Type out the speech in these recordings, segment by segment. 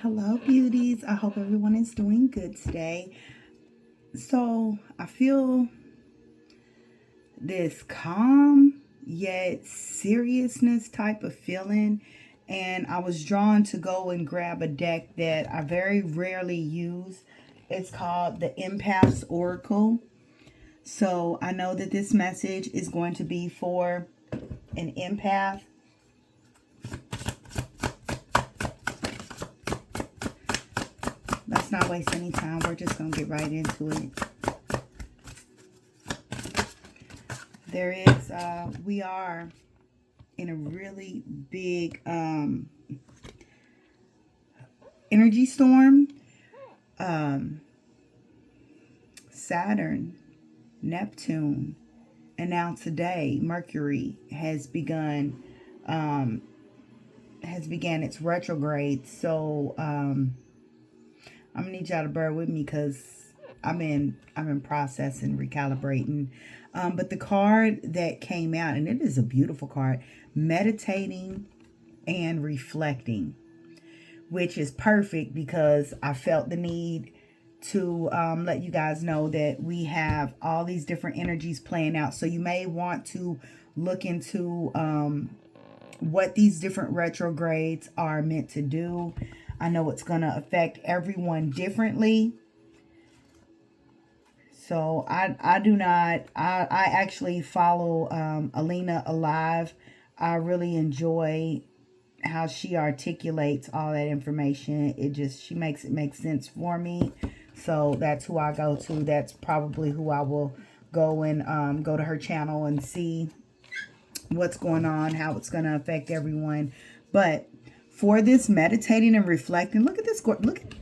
Hello, beauties. I hope everyone is doing good today. So, I feel this calm yet seriousness type of feeling, and I was drawn to go and grab a deck that I very rarely use. It's called the Empath's Oracle. So, I know that this message is going to be for an empath. Let's not waste any time. We're just going to get right into it. We are in a really big energy storm. Saturn, Neptune, and now today Mercury began its retrograde. So I'm gonna need y'all to bear with me because I'm in process and recalibrating. But the card that came out, and it is a beautiful card, meditating and reflecting, which is perfect because I felt the need to let you guys know that we have all these different energies playing out. So you may want to look into what these different retrogrades are meant to do. I know it's going to affect everyone differently. So I actually follow Alina Alive. I really enjoy how she articulates all that information. She makes it make sense for me. So that's who I go to. That's probably who I will go and go to her channel and see what's going on, how it's going to affect everyone. But for this meditating and reflecting, look at this. Look at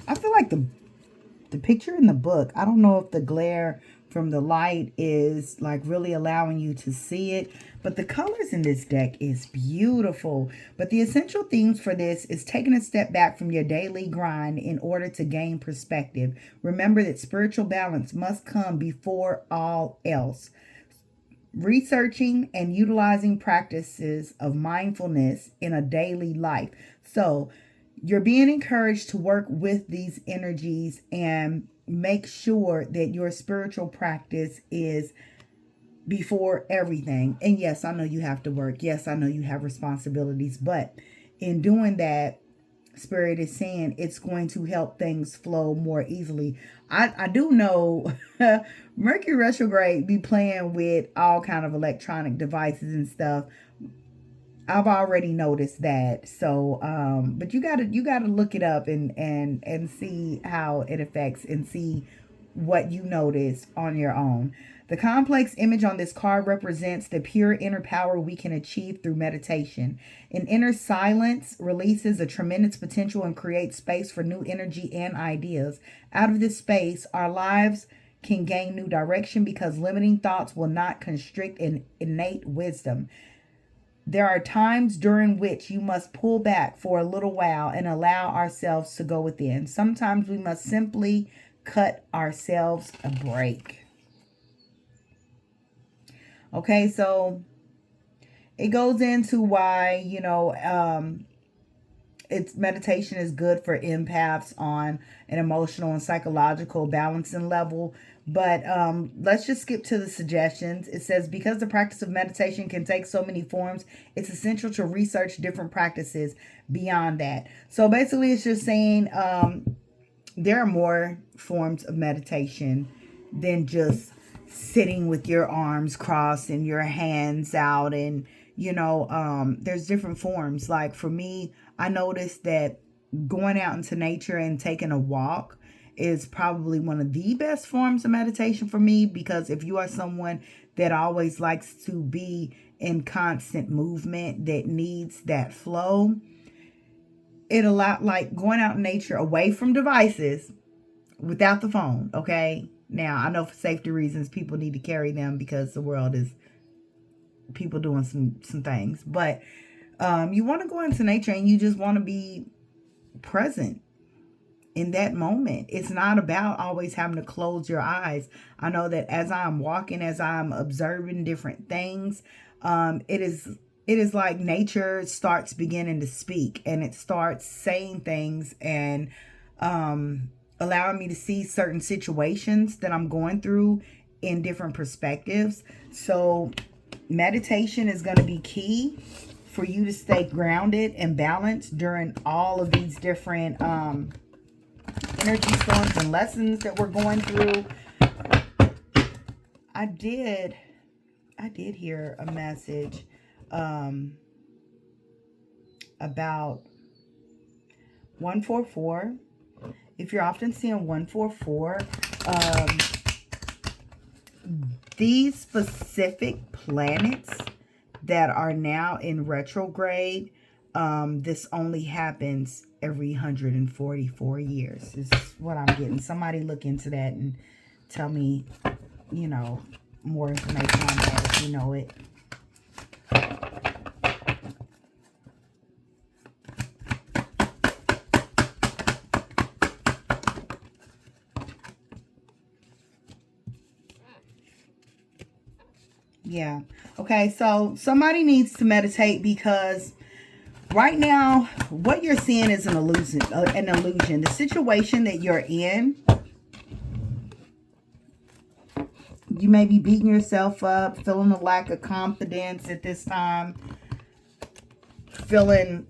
I feel like the picture in the book, I don't know if the glare from the light is like really allowing you to see it, but the colors in this deck is beautiful. But the essential themes for this is taking a step back from your daily grind in order to gain perspective. Remember that spiritual balance must come before all else. Researching and utilizing practices of mindfulness in a daily life. So you're being encouraged to work with these energies and make sure that your spiritual practice is before everything. And yes, I know you have to work. Yes, I know you have responsibilities. But in doing that, Spirit is saying it's going to help things flow more easily. I do know Mercury retrograde be playing with all kind of electronic devices and stuff. I've already noticed that. So, but you gotta look it up and see how it affects and see what you notice on your own. The complex image on this card represents the pure inner power we can achieve through meditation. An inner silence releases a tremendous potential and creates space for new energy and ideas. Out of this space, our lives can gain new direction because limiting thoughts will not constrict an innate wisdom. There are times during which you must pull back for a little while and allow ourselves to go within. Sometimes we must simply cut ourselves a break. Okay, so it goes into why, it's meditation is good for empaths on an emotional and psychological balancing level. But let's just skip to the suggestions. It says, because the practice of meditation can take so many forms, it's essential to research different practices beyond that. So basically, it's just saying there are more forms of meditation than just sitting with your arms crossed and your hands out. And, there's different forms. Like for me, I noticed that going out into nature and taking a walk is probably one of the best forms of meditation for me, because if you are someone that always likes to be in constant movement, that needs that flow, it allows, like going out in nature away from devices without the phone. Okay, now I know for safety reasons people need to carry them because the world is people doing some things, but you want to go into nature and you just want to be present in that moment. It's not about always having to close your eyes. I know that as I'm walking, as I'm observing different things, it it is like nature starts beginning to speak, and it starts saying things and allowing me to see certain situations that I'm going through in different perspectives. So meditation is going to be key for you to stay grounded and balanced during all of these different energy storms and lessons that we're going through. I did hear a message about 144. If you're often seeing 144, these specific planets that are now in retrograde, this only happens every 144 years is what I'm getting. Somebody look into that and tell me, you know, more information on that if you know it. Yeah. Okay, so somebody needs to meditate, because right now what you're seeing is an illusion. The situation that you're in, you may be beating yourself up, feeling a lack of confidence at this time, feeling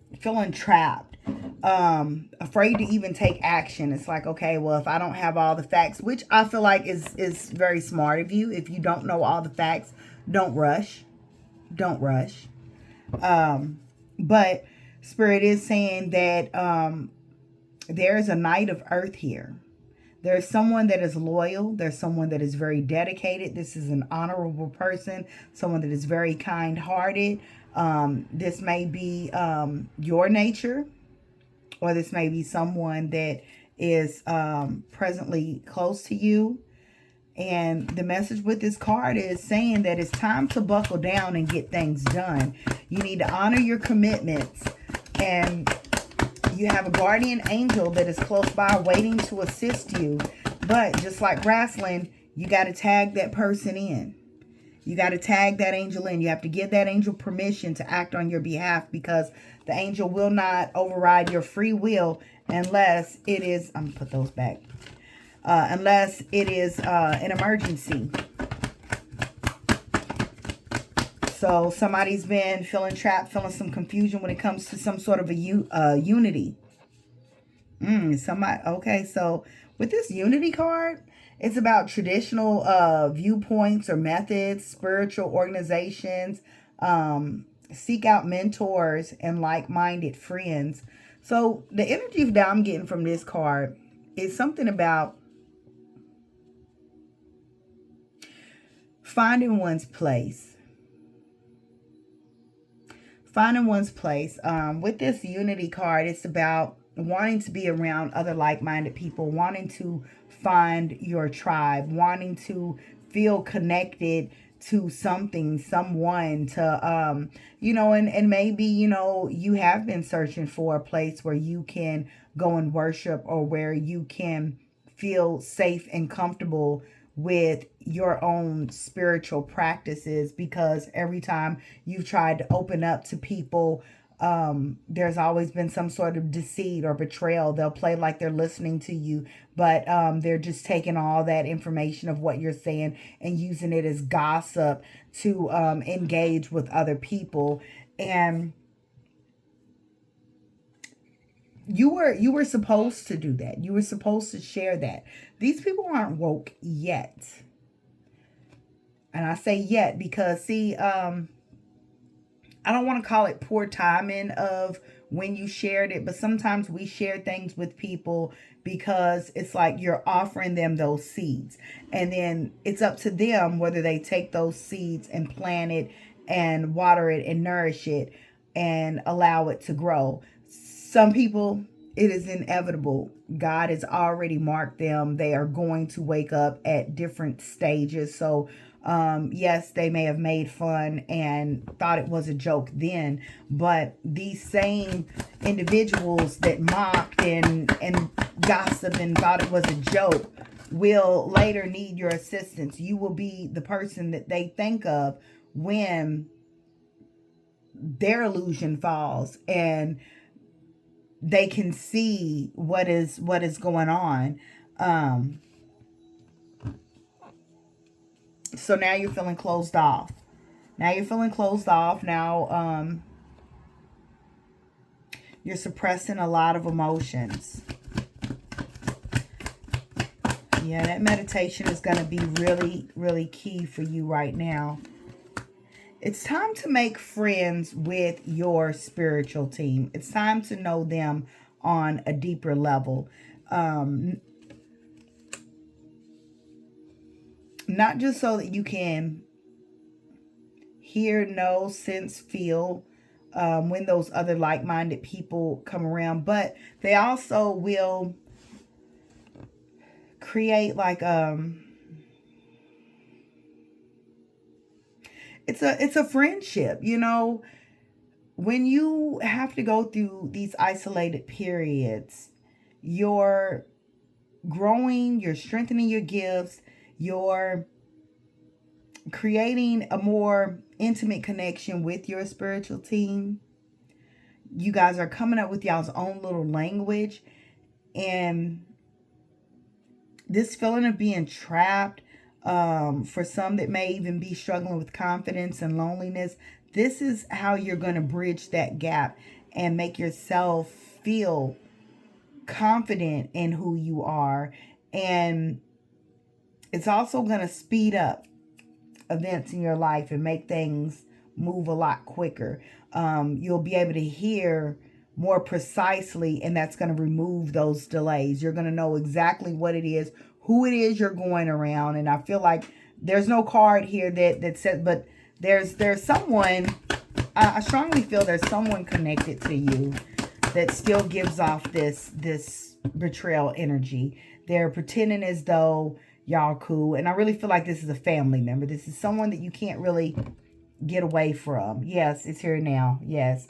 trapped, afraid to even take action. It's like, okay, well, if I don't have all the facts, which I feel like is very smart of you. If you don't know all the facts, don't rush. Don't rush. But Spirit is saying that there is a Knight of Earth here. There's someone that is loyal. There's someone that is very dedicated. This is an honorable person, someone that is very kind-hearted. This may be your nature, or this may be someone that is presently close to you. And the message with this card is saying that it's time to buckle down and get things done. You need to honor your commitments, and you have a guardian angel that is close by waiting to assist you. But just like wrestling, you got to tag that person in. You got to tag that angel in. You have to give that angel permission to act on your behalf, because the angel will not override your free will unless it is, I'm going to put those back, unless it is an emergency. So somebody's been feeling trapped, feeling some confusion when it comes to some sort of a unity. Okay, so with this unity card, it's about traditional viewpoints or methods, spiritual organizations. Seek out mentors and like-minded friends. So the energy that I'm getting from this card is something about finding one's place. Finding one's place. With this unity card, it's about wanting to be around other like-minded people, wanting to find your tribe, wanting to feel connected to something, someone, to and maybe you have been searching for a place where you can go and worship, or where you can feel safe and comfortable with your own spiritual practices, because every time you've tried to open up to people, there's always been some sort of deceit or betrayal. They'll play like they're listening to you, but they're just taking all that information of what you're saying and using it as gossip to engage with other people. And you were supposed to do that. You were supposed to share that. These people aren't woke yet. And I say yet because, see, I don't want to call it poor timing of when you shared it, but sometimes we share things with people because it's like you're offering them those seeds. And then it's up to them whether they take those seeds and plant it and water it and nourish it and allow it to grow. Some people, it is inevitable. God has already marked them. They are going to wake up at different stages. So yes, they may have made fun and thought it was a joke then, but these same individuals that mocked and gossiped and thought it was a joke will later need your assistance. You will be the person that they think of when their illusion falls and they can see what is going on. So now you're feeling closed off. Now you're feeling closed off. Now you're suppressing a lot of emotions. Yeah, that meditation is going to be really, really key for you right now. It's time to make friends with your spiritual team. It's time to know them on a deeper level. Not just so that you can hear, know, sense, feel when those other like-minded people come around, but they also will create like it's a friendship, you know. When you have to go through these isolated periods, you're growing, you're strengthening your gifts, you're creating a more intimate connection with your spiritual team. You guys are coming up with y'all's own little language, and this feeling of being trapped, for some that may even be struggling with confidence and loneliness, this is how you're going to bridge that gap and make yourself feel confident in who you are. And it's also going to speed up events in your life and make things move a lot quicker. You'll be able to hear more precisely, and that's going to remove those delays. You're going to know exactly what it is, who it is you're going around. And I feel like there's no card here that says, but there's someone, I strongly feel there's someone connected to you that still gives off this betrayal energy. They're pretending as though y'all cool. And I really feel like this is a family member. This is someone that you can't really get away from. Yes, it's here now. Yes.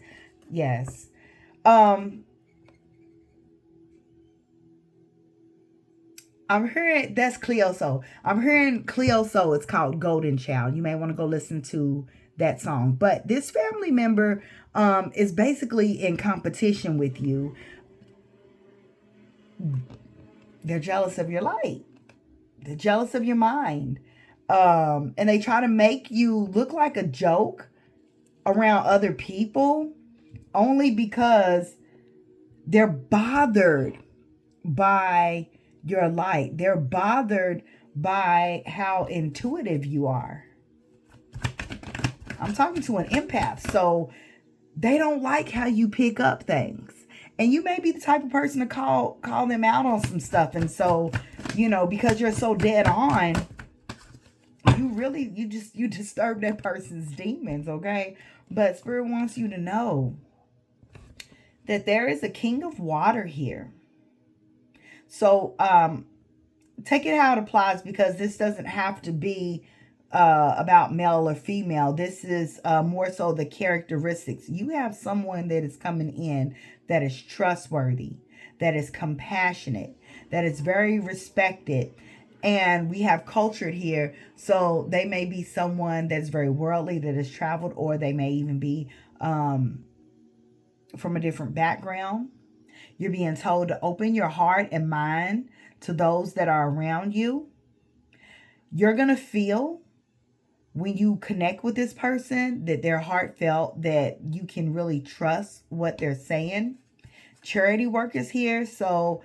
Yes. I'm hearing, that's Cleoso. I'm hearing Cleoso. It's called Golden Child. You may want to go listen to that song. But this family member is basically in competition with you. They're jealous of your light. They're jealous of your mind. And they try to make you look like a joke around other people only because they're bothered by your light. They're bothered by how intuitive you are. I'm talking to an empath, so they don't like how you pick up things. And you may be the type of person to call them out on some stuff. And so, you know, because you're so dead on, you disturb that person's demons, okay? But Spirit wants you to know that there is a king of water here. So take it how it applies, because this doesn't have to be about male or female. This is more so the characteristics. You have someone that is coming in that is trustworthy, that is compassionate, that is very respected. And we have cultured here. So they may be someone that's very worldly, that has traveled, or they may even be from a different background. You're being told to open your heart and mind to those that are around you. You're going to feel when you connect with this person that they're heartfelt, that you can really trust what they're saying. Charity work is here. So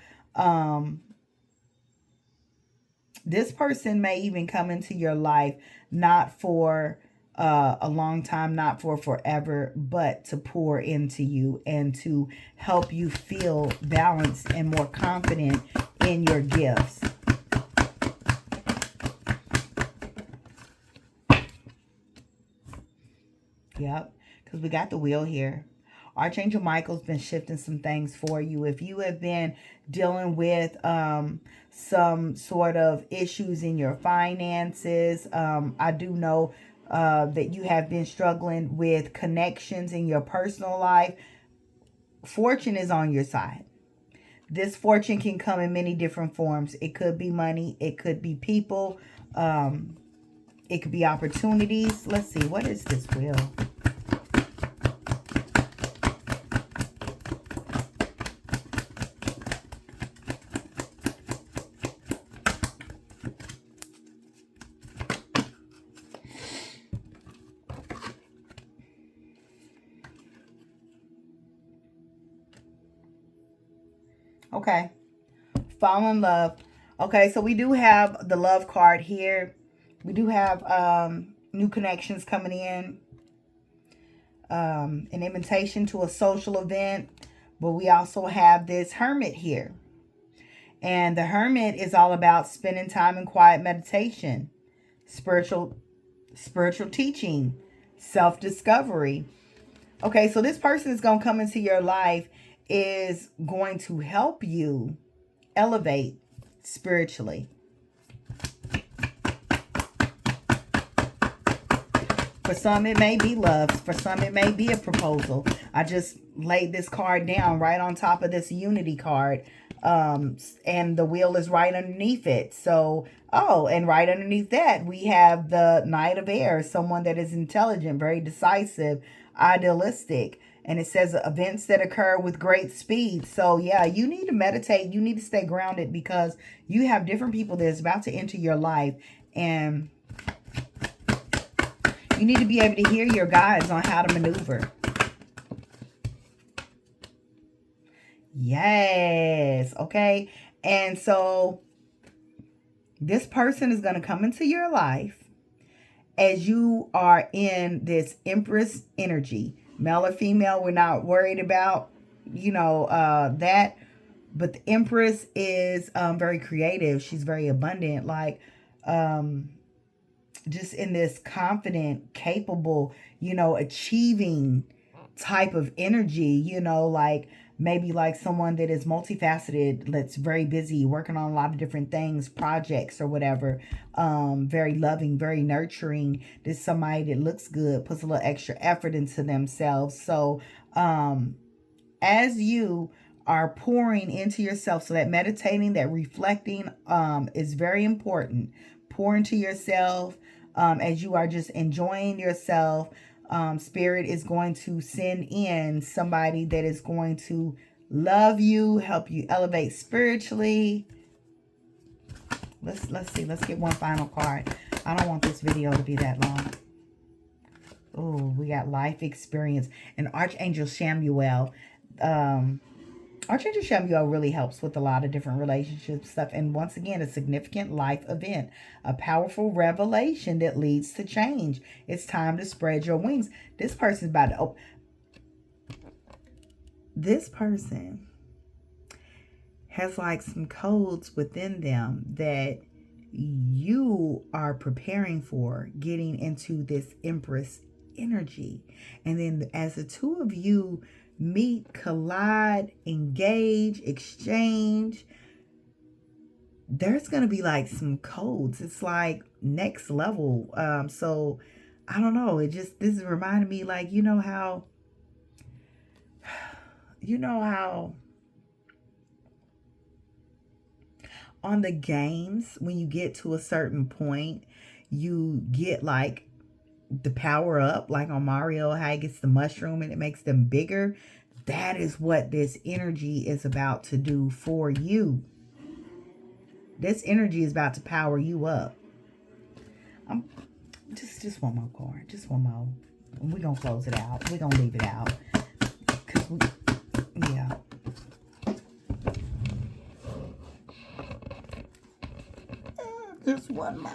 this person may even come into your life not for a long time, not for forever, but to pour into you and to help you feel balanced and more confident in your gifts. Yep, because we got the wheel here. Archangel Michael's been shifting some things for you. If you have been dealing with some sort of issues in your finances, I do know that you have been struggling with connections in your personal life. Fortune is on your side. This fortune can come in many different forms. It could be money. It could be people. It could be opportunities. Let's see. What is this wheel? Okay. Fall in love. Okay, so we do have the love card here. We do have new connections coming in. An invitation to a social event. But we also have this hermit here. And the hermit is all about spending time in quiet meditation, spiritual spiritual teaching, self-discovery. Okay, so this person is going to come into your life, is going to help you elevate spiritually. For some, it may be love. For some, it may be a proposal. I just laid this card down right on top of this unity card. And the wheel is right underneath it. So, oh, and right underneath that, we have the Knight of Air, someone that is intelligent, very decisive, idealistic. And it says events that occur with great speed. So, yeah, you need to meditate. You need to stay grounded because you have different people that's about to enter your life. And you need to be able to hear your guides on how to maneuver. Yes. Okay. And so this person is going to come into your life as you are in this Empress energy. Male or female, we're not worried about, that. But the Empress is very creative. She's very abundant. Like, just in this confident, capable, achieving type of energy, like maybe like someone that is multifaceted, that's very busy working on a lot of different things, projects or whatever. Very loving, very nurturing. This somebody that looks good, puts a little extra effort into themselves. So as you are pouring into yourself, so that meditating, that reflecting is very important. Pour into yourself as you are just enjoying yourself. Spirit is going to send in somebody that is going to love you, help you elevate spiritually. Let's see. Let's get one final card. I don't want this video to be that long. Oh, we got life experience and Archangel Samuel. Archangel Samuel really helps with a lot of different relationship stuff. And once again, a significant life event, a powerful revelation that leads to change. It's time to spread your wings. This person's about to open. This person has like some codes within them that you are preparing for, getting into this Empress energy. And then as the two of you meet, collide, engage, exchange, there's going to be like some codes. It's like next level. So I don't know. This is reminding me, like, you know how on the games, when you get to a certain point, you get like the power up, like on Mario, how he gets the mushroom and it makes them bigger. That is what this energy is about to do for you. This energy is about to power you up. Just one more card. Just one more. We're going to close it out. We're going to leave it out. Yeah. Just one more.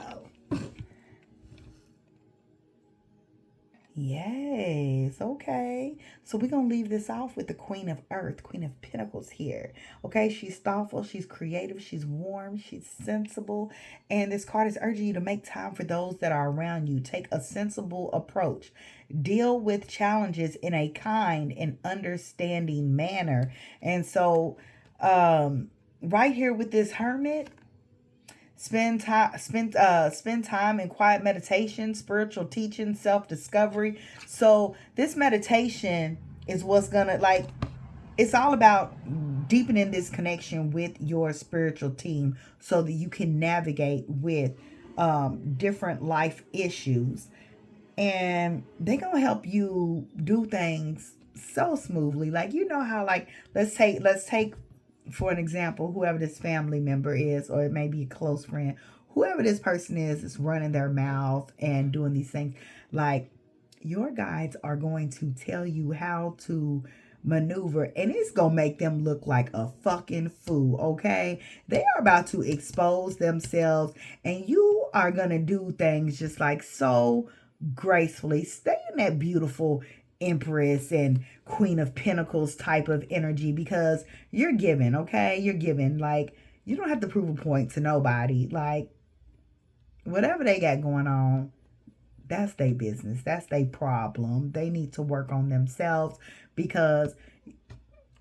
Yes, okay. So we're going to leave this off with the Queen of Earth, Queen of Pentacles here. Okay, she's thoughtful, she's creative, she's warm, she's sensible. And this card is urging you to make time for those that are around you. Take a sensible approach. Deal with challenges in a kind and understanding manner. And so, right here with this Hermit, spend time in quiet meditation, spiritual teaching, self-discovery. So this meditation is what's gonna, like, it's all about deepening this connection with your spiritual team so that you can navigate with different life issues, and they're gonna help you do things so smoothly. Like, how, like, let's take for an example, whoever this family member is, or it may be a close friend, whoever this person is running their mouth and doing these things. Like, your guides are going to tell you how to maneuver, and it's gonna make them look like a fucking fool, okay? They are about to expose themselves, and you are gonna do things just like so gracefully. Stay in that beautiful Empress and Queen of Pentacles type of energy, because you're giving, okay? You're giving. Like, you don't have to prove a point to nobody. Like, whatever they got going on, that's their business. That's their problem. They need to work on themselves, because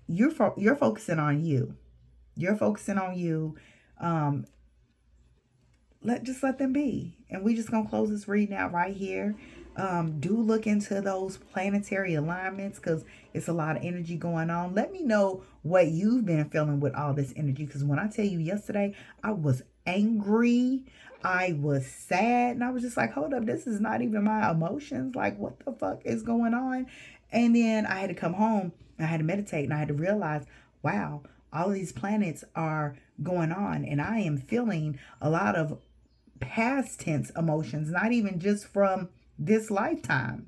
you're focusing on you. You're focusing on you. Um, let them be. And we just gonna close this reading out right here. Do look into those planetary alignments, because it's a lot of energy going on. Let me know what you've been feeling with all this energy, because when I tell you yesterday, I was angry, I was sad, and I was just like, hold up, this is not even my emotions. Like, what the fuck is going on? And then I had to come home, I had to meditate, and I had to realize, wow, all of these planets are going on, and I am feeling a lot of past tense emotions, not even just from this lifetime.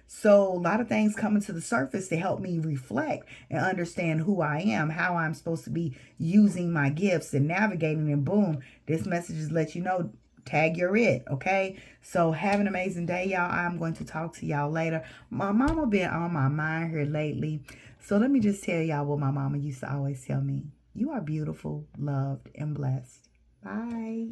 So a lot of things coming to the surface to help me reflect and understand who I am, how I'm supposed to be using my gifts and navigating, and boom, this message is let you know, tag you're it, okay? So have an amazing day, y'all. I'm going to talk to y'all later. My mama been on my mind here lately. So let me just tell y'all what my mama used to always tell me. You are beautiful, loved, and blessed. Bye.